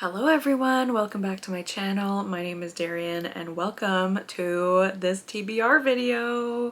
Hello everyone, welcome back to my channel. My name is Darian and welcome to this TBR video.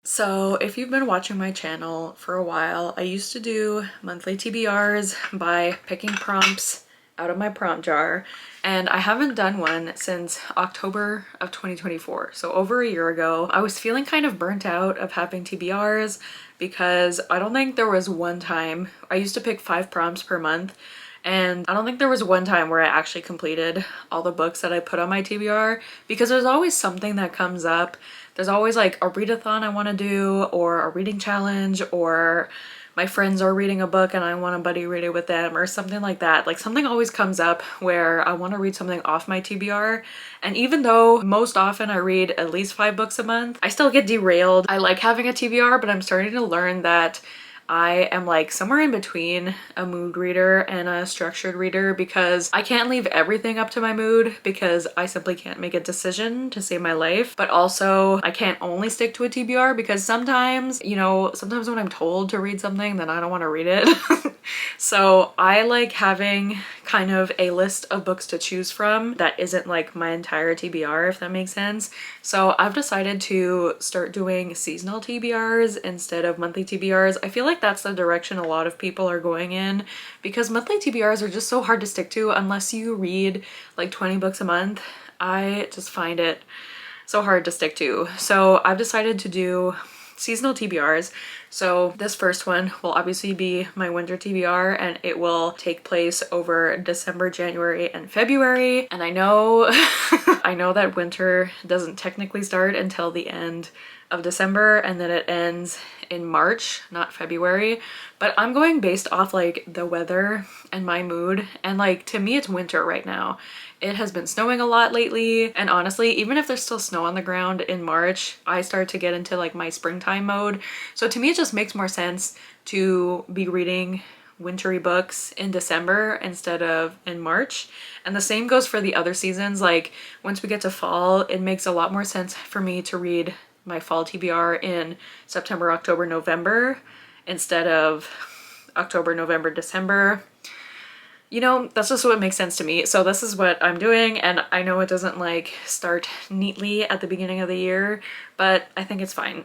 So if you've been watching my channel for a while, I used to do monthly TBRs by picking prompts out of my prompt jar, and I haven't done one since October of 2024. So over a year ago, I was feeling kind of burnt out of having TBRs because I don't think there was one time. I used to pick 5 prompts per month, and I don't think there was one time where I actually completed all the books that I put on my TBR, because there's always something that comes up. There's always like a readathon I want to do, or a reading challenge, or my friends are reading a book and I want a buddy read it with them, or something like that. Like something always comes up where I want to read something off my TBR. And even though most often I read at least 5 books a month, I still get derailed. I like having a TBR, but I'm starting to learn that I am like somewhere in between a mood reader and a structured reader, because I can't leave everything up to my mood because I simply can't make a decision to save my life. But also I can't only stick to a TBR because sometimes, sometimes when I'm told to read something, then I don't want to read it. So I like having kind of a list of books to choose from that isn't like my entire TBR, if that makes sense. So I've decided to start doing seasonal TBRs instead of monthly TBRs. I feel like that's the direction a lot of people are going in, because monthly TBRs are just so hard to stick to unless you read like 20 books a month. I just find it so hard to stick to. So I've decided to do seasonal TBRs. So this first one will obviously be my winter TBR, and it will take place over December, January, and February. And I know I know that winter doesn't technically start until the end of December, and then it ends in March, not February. But I'm going based off like the weather and my mood, and like to me it's winter right now. It has been snowing a lot lately, and honestly, even if there's still snow on the ground in March, I start to get into like my springtime mode. So to me it just makes more sense to be reading wintry books in December instead of in March. And the same goes for the other seasons. Like once we get to fall, it makes a lot more sense for me to read my fall TBR in September, October, November instead of October, November, December. That's just what makes sense to me. So this is what I'm doing, and I know it doesn't like start neatly at the beginning of the year, but I think it's fine.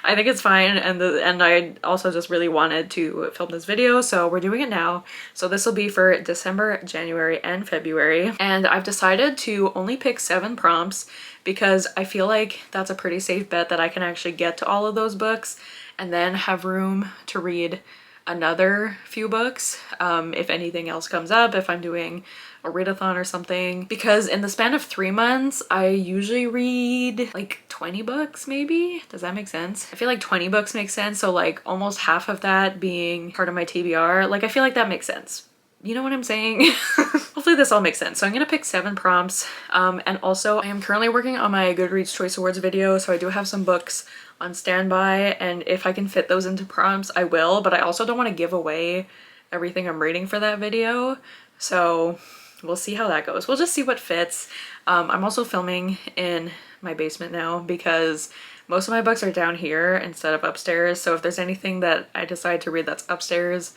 I think it's fine, and I also just really wanted to film this video, so we're doing it now. So this will be for December, January, and February, and I've decided to only pick 7 prompts because I feel like that's a pretty safe bet that I can actually get to all of those books and then have room to read another few books if anything else comes up, if I'm doing a readathon or something. Because in the span of 3 months, I usually read like 20 books maybe. Does that make sense? I feel like 20 books makes sense. So like almost half of that being part of my TBR. Like I feel like that makes sense. You know what I'm saying? Hopefully this all makes sense. So I'm gonna pick 7 prompts. And also I am currently working on my Goodreads Choice Awards video, so I do have some books on standby, and if I can fit those into prompts, I will, but I also don't want to give away everything I'm reading for that video. So we'll see how that goes. We'll just see what fits. I'm also filming in my basement now because most of my books are down here instead of upstairs. So if there's anything that I decide to read that's upstairs,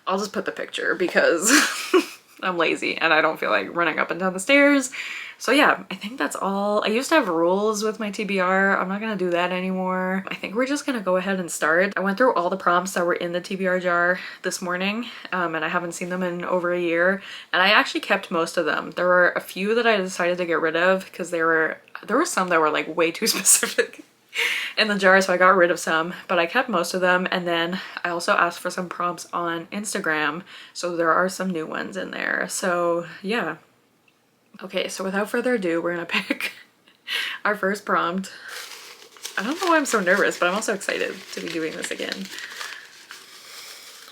I'll just put the picture because I'm lazy and I don't feel like running up and down the stairs. So yeah, I think that's all. I used to have rules with my TBR. I'm not gonna do that anymore. I think we're just gonna go ahead and start. I went through all the prompts that were in the TBR jar this morning, and I haven't seen them in over a year, and I actually kept most of them. There were a few that I decided to get rid of because there were some that were like way too specific in the jar, so I got rid of some, but I kept most of them. And then I also asked for some prompts on Instagram, so there are some new ones in there. So yeah. Okay, so without further ado, we're gonna pick our first prompt. I don't know why I'm so nervous, but I'm also excited to be doing this again.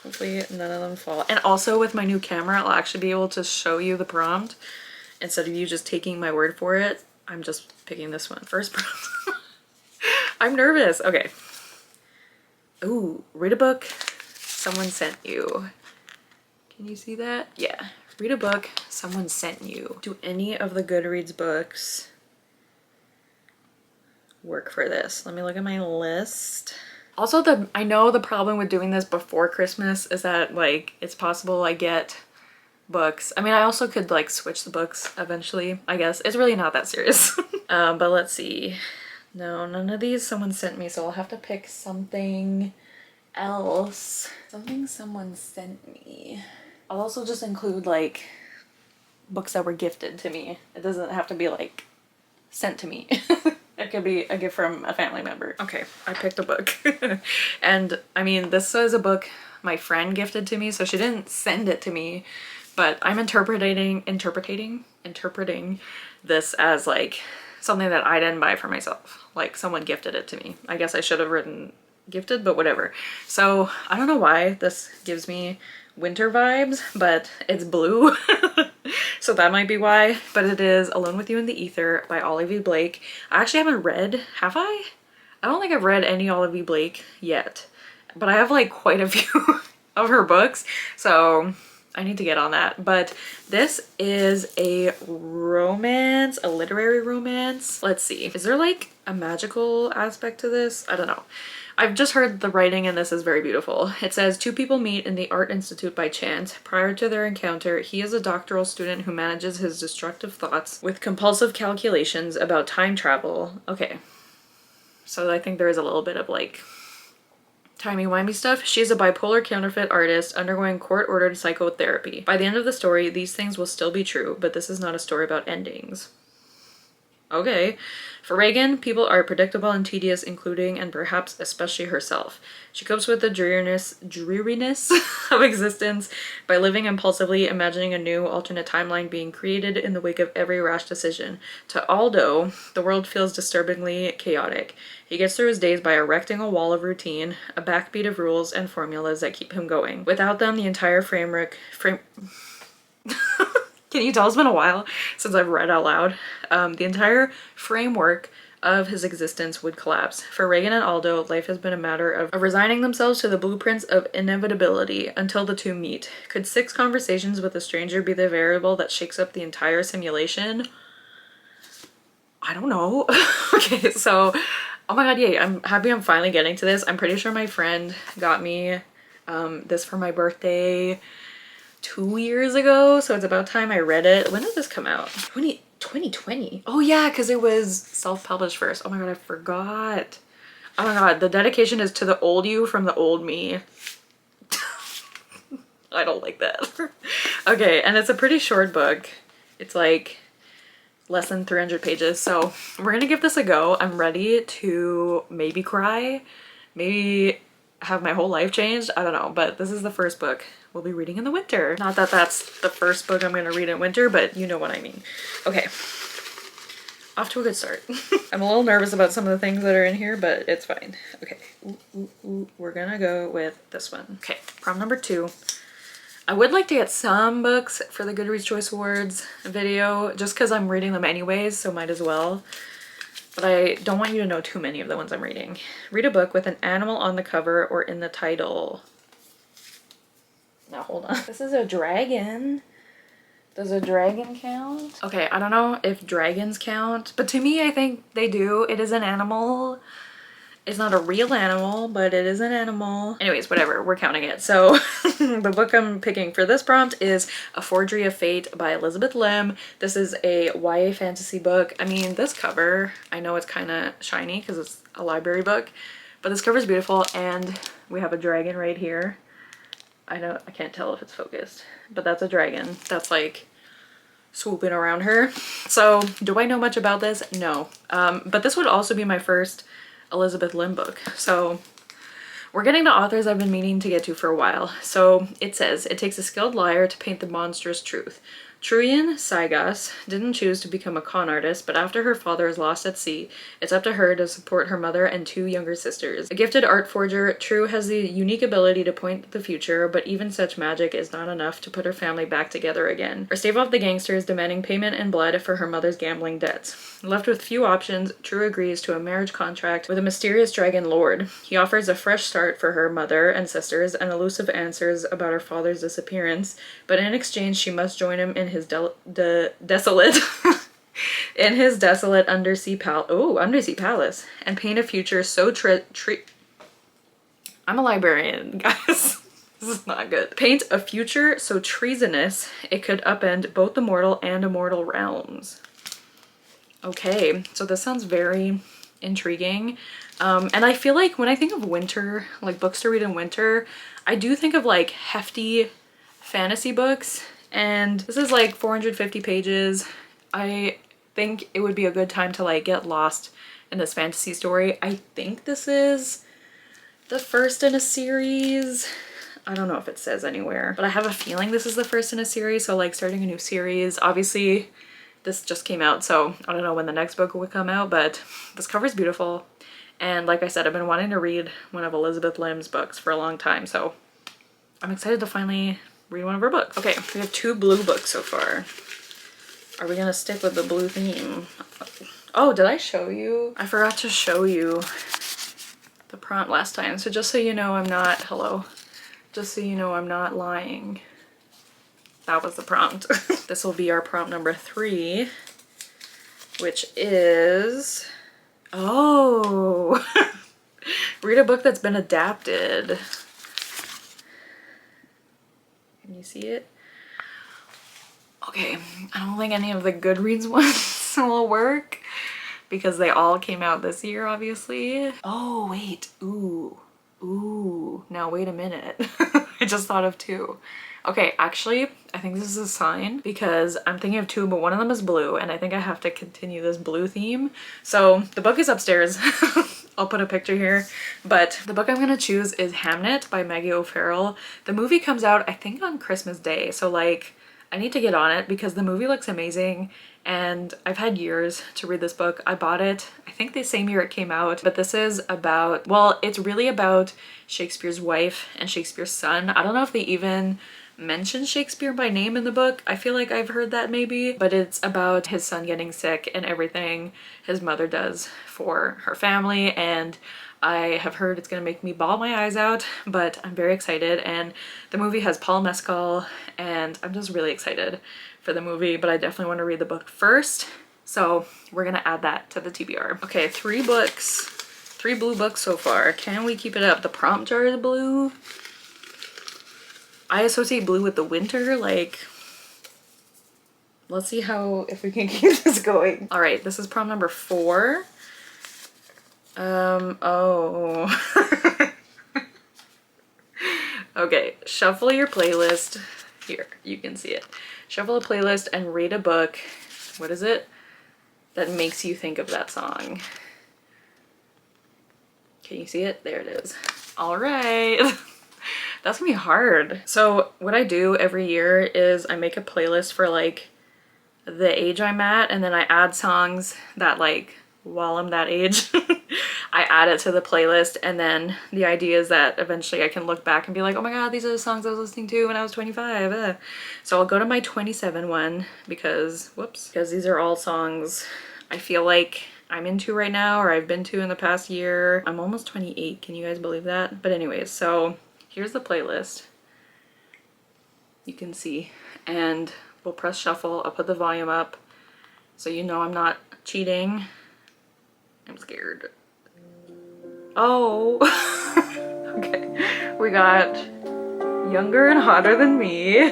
Hopefully none of them fall. And also with my new camera, I'll actually be able to show you the prompt instead of you just taking my word for it. I'm just picking this one. First prompt. I'm nervous. Okay. Ooh, read a book someone sent you. Can you see that? Yeah. Read a book someone sent you. Do any of the Goodreads books work for this? Let me look at my list. Also, I know the problem with doing this before Christmas is that like it's possible I get books. I mean, I also could like switch the books eventually, I guess. It's really not that serious. But let's see. No, none of these someone sent me, so I'll have to pick something else. Something someone sent me. I'll also just include like books that were gifted to me. It doesn't have to be like sent to me. It could be a gift from a family member. Okay, I picked a book. And I mean, this is a book my friend gifted to me, so she didn't send it to me, but I'm interpreting this as like something that I didn't buy for myself. Like someone gifted it to me. I guess I should have written gifted, but whatever. So I don't know why this gives me winter vibes, but it's blue. So that might be why, but it is Alone with You in the Ether by Olivia Blake. I actually haven't read, have I? I don't think I've read any Olivia Blake yet, but I have like quite a few of her books, so I need to get on that. But this is a romance, a literary romance. Let's see, is there like a magical aspect to this? I don't know. I've just heard the writing and this is very beautiful. It says, two people meet in the Art Institute by chance. Prior to their encounter, he is a doctoral student who manages his destructive thoughts with compulsive calculations about time travel. Okay, so I think there is a little bit of like timey-wimey stuff. She's a bipolar counterfeit artist undergoing court-ordered psychotherapy. By the end of the story, these things will still be true, but this is not a story about endings. Okay. For Reagan, people are predictable and tedious, including and perhaps especially herself. She copes with the dreariness of existence by living impulsively, imagining a new alternate timeline being created in the wake of every rash decision. To Aldo, the world feels disturbingly chaotic. He gets through his days by erecting a wall of routine, a backbeat of rules and formulas that keep him going. Without them, the entire Can you tell it's been a while since I've read out loud? The entire framework of his existence would collapse. For Reagan and Aldo, life has been a matter of resigning themselves to the blueprints of inevitability until the two meet. Could 6 conversations with a stranger be the variable that shakes up the entire simulation? I don't know. Okay, so, oh my god, yay, I'm happy I'm finally getting to this. I'm pretty sure my friend got me this for my birthday 2 years ago, so it's about time I read it. When did this come out? 2020. Oh yeah, because it was self-published first. Oh my god, I forgot. Oh my god, the dedication is to the old you from the old me. I don't like that. Okay, and it's a pretty short book. It's like less than 300 pages, so we're gonna give this a go. I'm ready to maybe cry, maybe have my whole life changed. I don't know, but this is the first book we'll be reading in the winter. Not that that's the first book I'm gonna read in winter, but you know what I mean. Okay, off to a good start. I'm a little nervous about some of the things that are in here, but it's fine. Okay, we're gonna go with this one. Okay, prompt number 2. I would like to get some books for the Goodreads Choice Awards video, just because I'm reading them anyways, so might as well. But I don't want you to know too many of the ones I'm reading. Read a book with an animal on the cover or in the title. Now hold on. This is a dragon. Does a dragon count? Okay, I don't know if dragons count, but to me I think they do. It is an animal. It's not a real animal, but it is an animal. Anyways, whatever, we're counting it. So the book I'm picking for this prompt is A Forgery of Fate by Elizabeth Lim. This is a YA fantasy book. I mean, this cover, I know it's kind of shiny because it's a library book, but this cover is beautiful, and we have a dragon right here. I can't tell if it's focused, but that's a dragon that's like swooping around her. So do I know much about this? No. But this would also be my first Elizabeth Lim book. So we're getting to authors I've been meaning to get to for a while. So it says, it takes a skilled liar to paint the monstrous truth. Truyan Saigas didn't choose to become a con artist, but after her father is lost at sea, it's up to her to support her mother and 2 younger sisters. A gifted art forger, True has the unique ability to point the future, but even such magic is not enough to put her family back together again, or stave off the gangsters demanding payment in blood for her mother's gambling debts. Left with few options, True agrees to a marriage contract with a mysterious dragon lord. He offers a fresh start for her mother and sisters and elusive answers about her father's disappearance, but in exchange she must join him in his desolate in his desolate undersea palace and paint a future so I'm a librarian, guys. This is not good. Paint a future so treasonous it could upend both the mortal and immortal realms. Okay, so this sounds very intriguing. And I feel like when I think of winter, like books to read in winter, I do think of like hefty fantasy books. And this is like 450 pages. I think it would be a good time to like get lost in this fantasy story. I think this is the first in a series. I don't know if it says anywhere, but I have a feeling this is the first in a series. So like starting a new series, obviously this just came out, so I don't know when the next book will come out, but this cover is beautiful. And like I said, I've been wanting to read one of Elizabeth Lim's books for a long time, so I'm excited to finally read one of her books. Okay, we have 2 blue books so far. Are we gonna stick with the blue theme? Oh, did I show you? I forgot to show you the prompt last time, so just so you know I'm not, hello, just so you know I'm not lying. That was the prompt. This will be our prompt number 3, which is, oh, read a book that's been adapted. Can you see it? Okay, I don't think any of the Goodreads ones will work because they all came out this year, obviously. Oh, wait, ooh, now wait a minute. I just thought of 2. Okay, actually, I think this is a sign because I'm thinking of 2, but one of them is blue, and I think I have to continue this blue theme. So the book is upstairs. I'll put a picture here, but the book I'm gonna choose is Hamnet by Maggie O'Farrell. The movie comes out, I think, on Christmas Day, so like, I need to get on it because the movie looks amazing, and I've had years to read this book. I bought it, I think the same year it came out, but this is about, well, it's really about Shakespeare's wife and Shakespeare's son. I don't know if they even mention Shakespeare by name in the book. I feel like I've heard that maybe, but it's about his son getting sick and everything his mother does for her family, and I have heard it's gonna make me bawl my eyes out, but I'm very excited. And the movie has Paul Mescal, and I'm just really excited for the movie, but I definitely want to read the book first, so we're gonna add that to the TBR. Okay, 3 books, 3 blue books so far. Can we keep it up? The prompt jar is blue. I associate blue with the winter, like, let's see if we can keep this going. All right, this is prompt number 4. Oh. Okay, shuffle your playlist. Here, you can see it. Shuffle a playlist and read a book. What is it? That makes you think of that song. Can you see it? There it is. All right. That's gonna be hard. So what I do every year is I make a playlist for like the age I'm at, and then I add songs that like while I'm that age I add it to the playlist, and then the idea is that eventually I can look back and be like, oh my god, these are the songs I was listening to when I was 25. So I'll go to my 27 one because these are all songs I feel like I'm into right now, or I've been to in the past year. I'm almost 28, can you guys believe that? But anyways, so here's the playlist. You can see, and we'll press shuffle. I'll put the volume up so you know I'm not cheating. I'm scared. Oh, okay. We got Younger and Hotter Than Me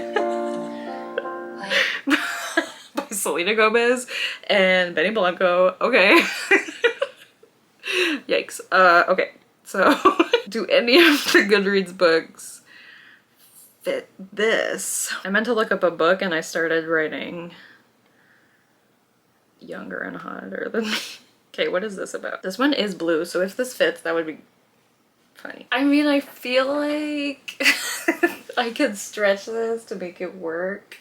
by Selena Gomez and Benny Blanco. Okay. Yikes. Okay. So, do any of the Goodreads books fit this? I meant to look up a book and I started writing Younger and Hotter Than Me. Okay, what is this about? This one is blue, so if this fits, that would be funny. I mean, I feel like I could stretch this to make it work.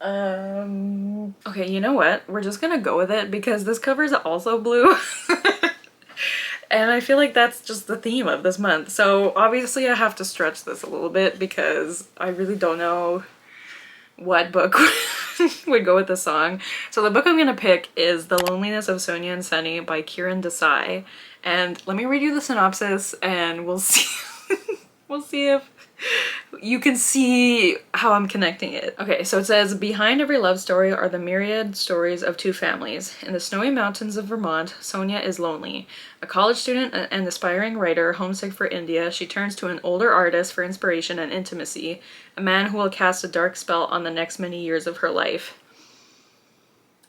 Okay, you know what? We're just gonna go with it because this cover is also blue. And I feel like that's just the theme of this month. So obviously I have to stretch this a little bit because I really don't know what book would go with the song. So the book I'm gonna pick is The Loneliness of Sonia and Sunny by Kiran Desai. And let me read you the synopsis and we'll see we'll see if You can see how I'm connecting it. Okay, so it says, behind every love story are the myriad stories of two families. In the snowy mountains of Vermont, Sonia is lonely. A college student and aspiring writer, homesick for India, she turns to an older artist for inspiration and intimacy, a man who will cast a dark spell on the next many years of her life.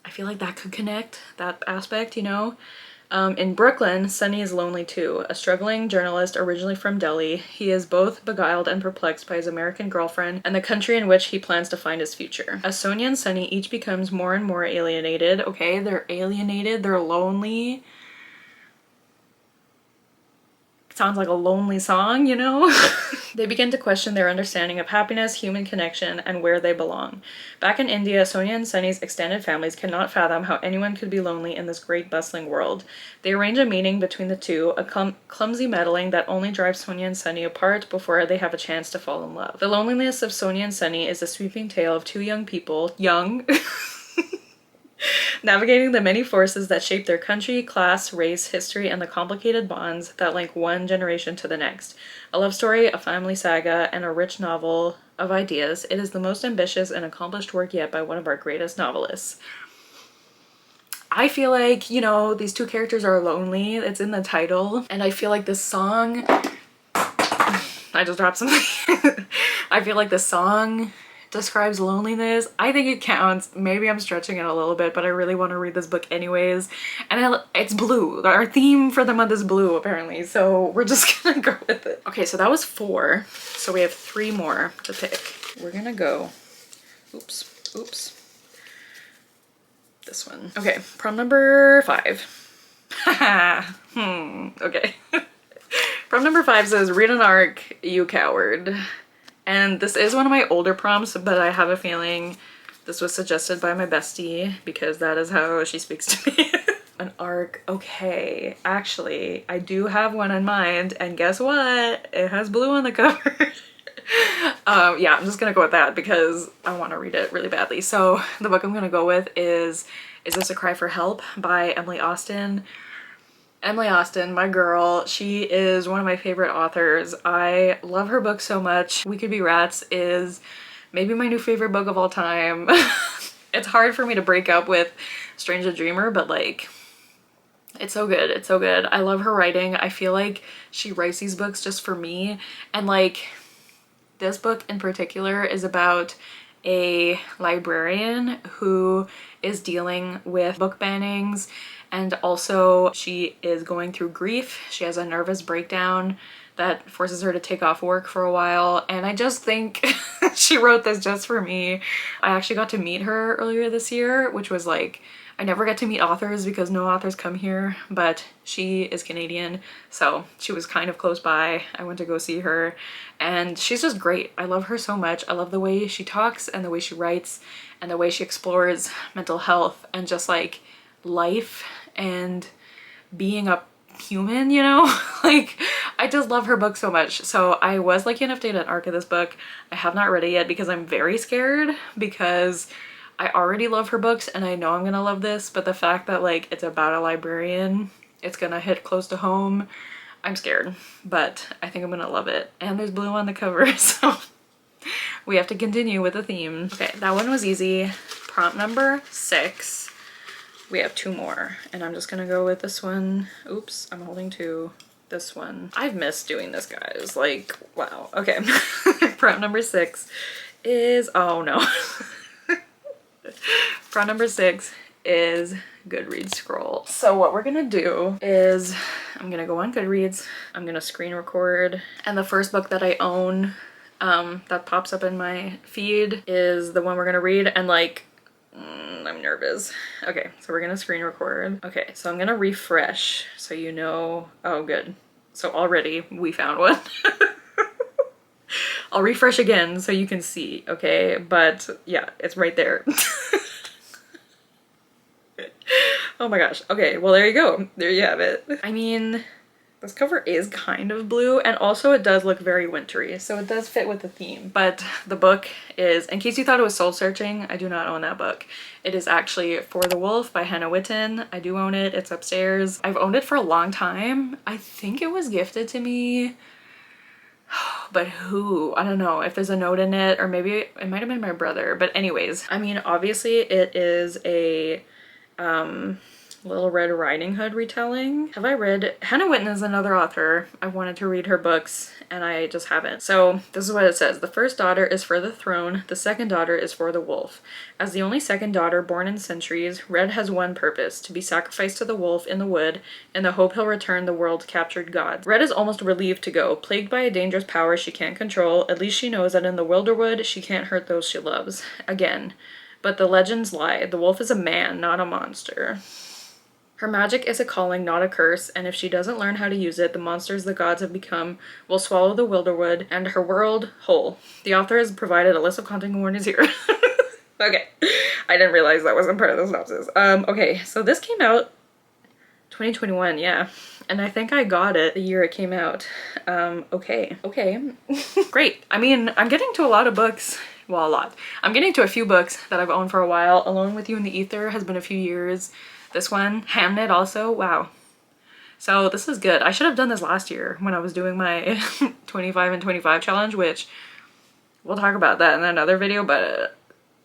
I feel like that could connect, that aspect, you know? In Brooklyn, Sunny is lonely too. A struggling journalist originally from Delhi, he is both beguiled and perplexed by his American girlfriend and the country in which he plans to find his future. As Sonia and Sunny each becomes more and more alienated, okay, they're alienated, they're lonely. Sounds like a lonely song, you know? They begin to question their understanding of happiness, human connection, and where they belong. Back in India, Sonia and Sunny's extended families cannot fathom how anyone could be lonely in this great bustling world. They arrange a meeting between the two, a clumsy meddling that only drives Sonia and Sunny apart before they have a chance to fall in love. The loneliness of Sonia and Sunny is a sweeping tale of two young people, navigating the many forces that shape their country, class, race, history, and the complicated bonds that link one generation to the next. A love story, a family saga, and a rich novel of ideas, it is the most ambitious and accomplished work yet by one of our greatest novelists. I feel like, you know, these two characters are lonely. It's in the title. And I feel like this song... I just dropped something. I feel like the song describes loneliness. I think it counts. Maybe I'm stretching it a little bit, but I really want to read this book anyways. And it's blue. Our theme for the month is blue, apparently. So we're just gonna go with it. Okay, so that was 4. So we have 3 more to pick. We're gonna go... Oops. This one. Okay, prom number 5. Okay. Prom number 5 says, read an arc, you coward. And this is one of my older prompts, but I have a feeling this was suggested by my bestie because that is how she speaks to me. An arc, okay. Actually, I do have one in mind, and guess what? It has blue on the cover. Yeah, I'm just gonna go with that because I want to read it really badly. So the book I'm gonna go with is This a Cry for Help by Emily Austen. Emily Austen, my girl, she is one of my favorite authors. I love her book so much. We Could Be Rats is maybe my new favorite book of all time. It's hard for me to break up with Strange the Dreamer, but like, it's so good. It's so good. I love her writing. I feel like she writes these books just for me. And like, this book in particular is about a librarian who is dealing with book bannings, and also she is going through grief. She has a nervous breakdown that forces her to take off work for a while, and I just think she wrote this just for me. I actually got to meet her earlier this year, which was like, I never get to meet authors because no authors come here, but she is Canadian, so she was kind of close by. I went to go see her, and she's just great. I love her so much. I love the way she talks and the way she writes and the way she explores mental health and just like life and being a human, you know? Like, I just love her book so much. So I was lucky enough to get an arc of this book. I have not read it yet because I'm very scared, because I already love her books and I know I'm gonna love this, but the fact that like it's about a librarian, it's gonna hit close to home. I'm scared, but I think I'm gonna love it. And there's blue on the cover, so we have to continue with the theme. Okay, that one was easy. Prompt number 6. We have 2 more, and I'm just gonna go with this one. Oops, I'm holding 2. This one. I've missed doing this, guys. Like, wow. Okay. Prompt number 6 is, oh no. Prompt number 6 is Goodreads scroll. So what we're gonna do is I'm gonna go on Goodreads, I'm gonna screen record, and the first book that I own that pops up in my feed is the one we're gonna read, and like, I'm nervous. Okay, so we're gonna screen record. Okay, so I'm gonna refresh so you know. Oh, good. So already we found one. I'll refresh again so you can see, okay? But yeah, it's right there. Oh my gosh. Okay, well there you go. There you have it. I mean, this cover is kind of blue, and also it does look very wintry, so it does fit with the theme. But the book is, in case you thought it was soul searching, I do not own that book. It is actually For the Wolf by Hannah Witten. I do own it. It's upstairs. I've owned it for a long time. I think it was gifted to me but who? I don't know if there's a note in it, or maybe it might have been my brother. But anyways, I mean, obviously it is a Little Red Riding Hood retelling. Have I read Hannah Winton is another author. I wanted to read her books and I just haven't. So this is what it says. The first daughter is for the throne. The second daughter is for the wolf. As the only second daughter born in centuries, Red has one purpose: to be sacrificed to the wolf in the wood in the hope he'll return the world's captured gods. Red is almost relieved to go. Plagued by a dangerous power she can't control, at least she knows that in the Wilderwood she can't hurt those she loves. Again. But the legends lie. The wolf is a man, not a monster. Her magic is a calling, not a curse, and if she doesn't learn how to use it, the monsters the gods have become will swallow the Wilderwood and her world whole. The author has provided a list of content warnings here. Okay, I didn't realize that wasn't part of the synopsis. Okay, so this came out 2021, yeah. And I think I got it the year it came out. Okay. Great. I mean, I'm getting to a lot of books. Well, a lot. I'm getting to a few books that I've owned for a while. Alone with You in the Ether has been a few years. This one, Hamnet also, wow. So this is good. I should have done this last year when I was doing my 25 and 25 challenge, which we'll talk about that in another video, but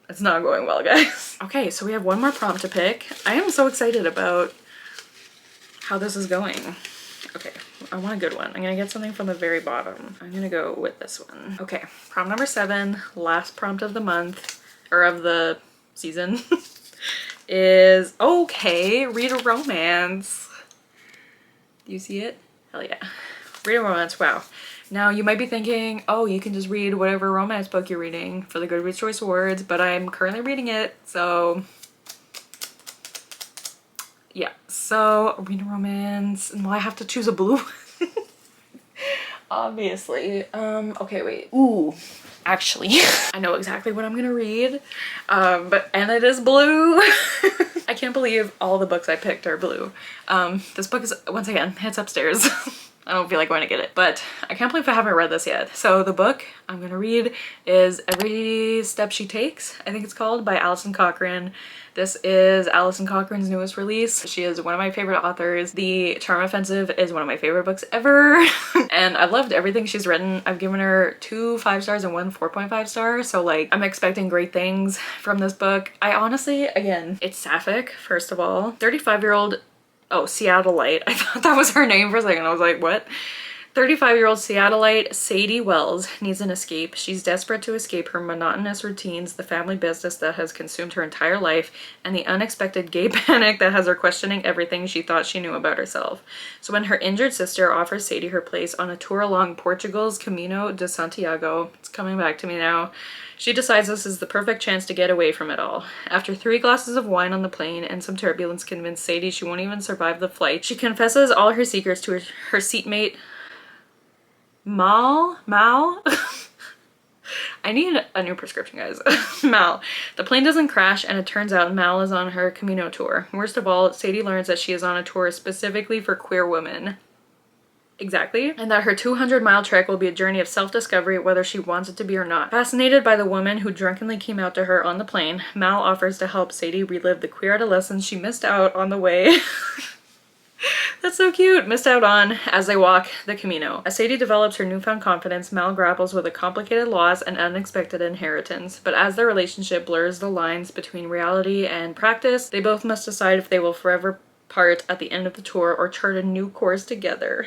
it's not going well, guys. Okay, so we have one more prompt to pick. I am so excited about how this is going. Okay, I want a good one. I'm gonna get something from the very bottom. I'm gonna go with this one. Okay, prompt number 7, last prompt of the month, or of the season, is, okay, read a romance. Do you see it? Hell yeah. Read a romance, wow. Now you might be thinking, oh, you can just read whatever romance book you're reading for the Goodreads Choice Awards, but I'm currently reading it, so yeah. So read a romance, and well, I have to choose a blue. Obviously. Okay, wait. Ooh, actually, I know exactly what I'm gonna read, and it is blue. I can't believe all the books I picked are blue. This book is, once again, it's upstairs. I don't feel like going to get it, but I can't believe I haven't read this yet. So the book I'm gonna read is Every Step She Takes, I think it's called, by Alison Cochrane. This is Alison Cochrane's newest release. She is one of my favorite authors. The Charm Offensive is one of my favorite books ever. And I've loved everything she's written. I've given her 2 5 stars and 1 4.5 star. So like, I'm expecting great things from this book. I honestly, again, it's sapphic, first of all. 35-year-old, oh, Seattleite. I thought that was her name for a second. I was like, what? 35-year-old Seattleite Sadie Wells needs an escape. She's desperate to escape her monotonous routines, the family business that has consumed her entire life, and the unexpected gay panic that has her questioning everything she thought she knew about herself. So when her injured sister offers Sadie her place on a tour along Portugal's Camino de Santiago, it's coming back to me now, she decides this is the perfect chance to get away from it all. After 3 glasses of wine on the plane and some turbulence convince Sadie she won't even survive the flight, she confesses all her secrets to her seatmate, Mal? I need a new prescription, guys. Mal. The plane doesn't crash, and it turns out Mal is on her Camino tour. Worst of all, Sadie learns that she is on a tour specifically for queer women. Exactly. And that her 200-mile trek will be a journey of self-discovery, whether she wants it to be or not. Fascinated by the woman who drunkenly came out to her on the plane, Mal offers to help Sadie relive the queer adolescence she missed out on the way. That's so cute! Missed out on as they walk the Camino. As Sadie develops her newfound confidence, Mal grapples with a complicated loss and unexpected inheritance. But as their relationship blurs the lines between reality and practice, they both must decide if they will forever part at the end of the tour or chart a new course together.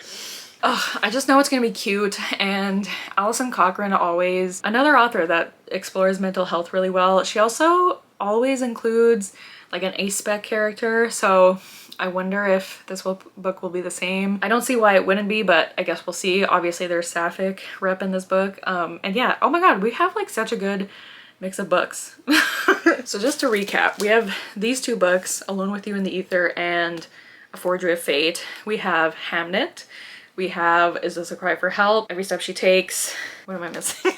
Oh, I just know it's gonna be cute, and Alison Cochrane, always another author that explores mental health really well. She also always includes like an aspec character, so I wonder if this book will be the same. I don't see why it wouldn't be, but I guess we'll see. Obviously there's sapphic rep in this book. And yeah, oh my god, we have like such a good mix of books. So just to recap, we have these 2 books, Alone with You in the Ether and A Forgery of Fate. We have Hamnet. We have Is This a Cry for Help? Every Step She Takes. What am I missing?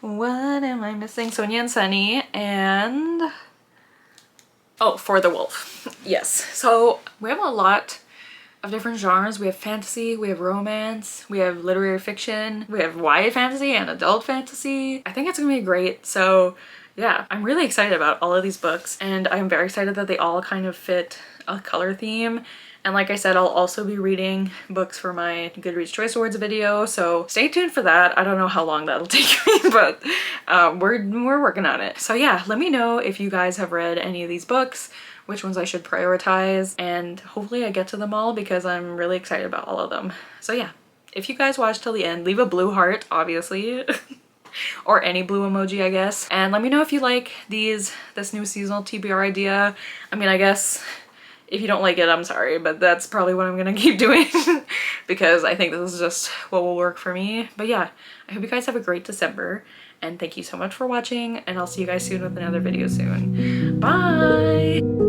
What am I missing? Sonia and Sunny, and oh, For the Wolf. Yes. So we have a lot of different genres. We have fantasy, we have romance, we have literary fiction, we have YA fantasy and adult fantasy. I think it's gonna be great. So yeah, I'm really excited about all of these books, and I'm very excited that they all kind of fit a color theme. And like I said, I'll also be reading books for my Goodreads Choice Awards video, so stay tuned for that. I don't know how long that'll take me, but we're working on it. So yeah, let me know if you guys have read any of these books, which ones I should prioritize, and hopefully I get to them all because I'm really excited about all of them. So yeah, if you guys watch till the end, leave a blue heart, obviously. Or any blue emoji, I guess. And let me know if you like this new seasonal TBR idea. I mean, I guess if you don't like it, I'm sorry, but that's probably what I'm gonna keep doing because I think this is just what will work for me. But yeah, I hope you guys have a great December, and thank you so much for watching, and I'll see you guys soon with another video soon. Bye!